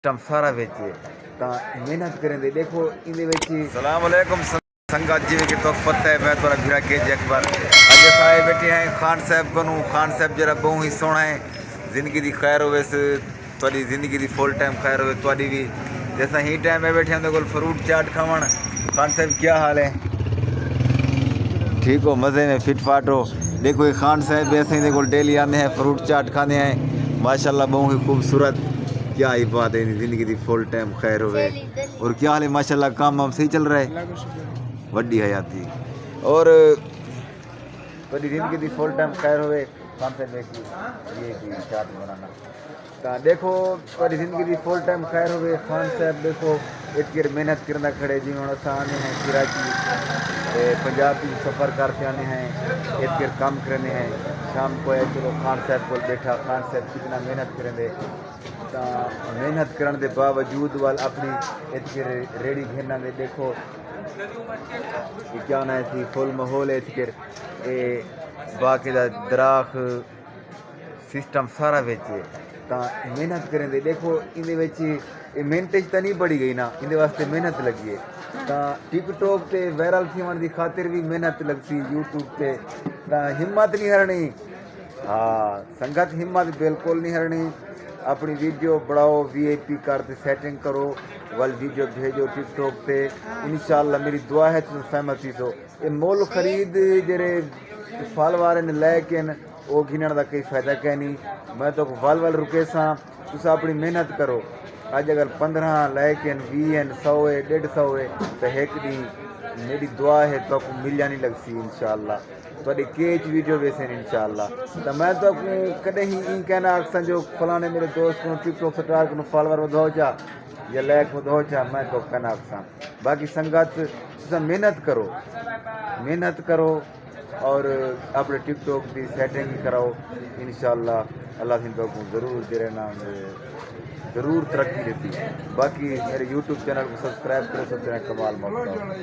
टम सारा बेचे ਤਾਂ ਮਿਹਨਤ ਕਰਨ ਦੇ ਦੇਖੋ ਇਹਦੇ ਵਿੱਚ सलाम अलैकुम संगत जी कि तो पता है मैं थोड़ा भिड़ा के अकबर अज साए बैठे हैं खान साहब को खान साहब जरा बहु ही सोना है जिंदगी की खैर हो थोड़ी जिंदगी की फुल टाइम खैर हो थोड़ी भी जैसा ही टाइम में बैठे हैं तो फ्रूट चाट खावन खान साहब क्या हाल है ठीक हो मज़े में फिट फाट हो देखो ये खान साहब ऐसे ही देखो डेली आते हैं फ्रूट चाट खाने हैं माशाल्लाह बहु ही खूबसूरत क्या ही बात है ज़िंदगी की फुल टाइम खैर हो और क्या हाल है माशाल्लाह काम वाम सही चल रहा है वड्डी हयाती और थोड़ी ज़िंदगी की फुल टाइम खैर हो खान साहब ये की चाट बनाना तो देखो थोड़ी ज़िंदगी की फुल टाइम खैर हो खान साहब देखो इतनी मेहनत करना खड़े जी हम आने हैं कराची पंजाब की सफ़र करके आने हैं इतने काम करने हैं शाम को है चलो खान साहब को बैठा खान साहब कितना मेहनत करेंगे तो मेहनत करने के बावजूद वाल अपनी इतने रेडी घेरना में देखो क्या ना है फुल माहौल है इतने बाकी दराख सिस्टम सारा बेचे तो मेहनत करेंगे देखो ये मिनटेज तो नहीं बढ़ी गई ना इन वास्ते मेहनत लगी है तो टिकटॉक पे वायरल थी की खातिर भी मेहनत लगती यूट्यूब पे तो हिम्मत नहीं हरनी हाँ संगत हिम्मत बिल्कुल नहीं हरनी अपनी वीडियो बढ़ाओ VIP करते सेटिंग करो वाल वीडियो भेजो टिकटॉक पे इंशाल्लाह मेरी दुआ है तुम सहमति तो ये मोल खरीद जेरे फल वाले ने लैके वो गिनने का कोई फायदा क्या नहीं मैं तो वल रुके सा तुस अपनी मेहनत करो अज अगर 15 लैके 20 100 150 है तो एक दी मेरी दुआ है तो मिलिया नहीं लगती इंशाल्लाह थोड़ी केच वीडियो वैसे इंशाल्लाह तो मैं तो कदे ही कहना अक्सर जो फलाने मेरे दोस्त को टिकटॉक स्टार को फॉलोवर वधो जा या लाइक वधो जा मैं तो कहना अक्सर बाकी संगत मेहनत करो और अपने टिकटॉक की सेटिंग कराओ इंशाल्लाह अल्लाह सिंह को ज़रूर दे रहना ज़रूर तरक्की देती बाकी मेरे यूट्यूब चैनल को सब्सक्राइब करो सब कमाल मौका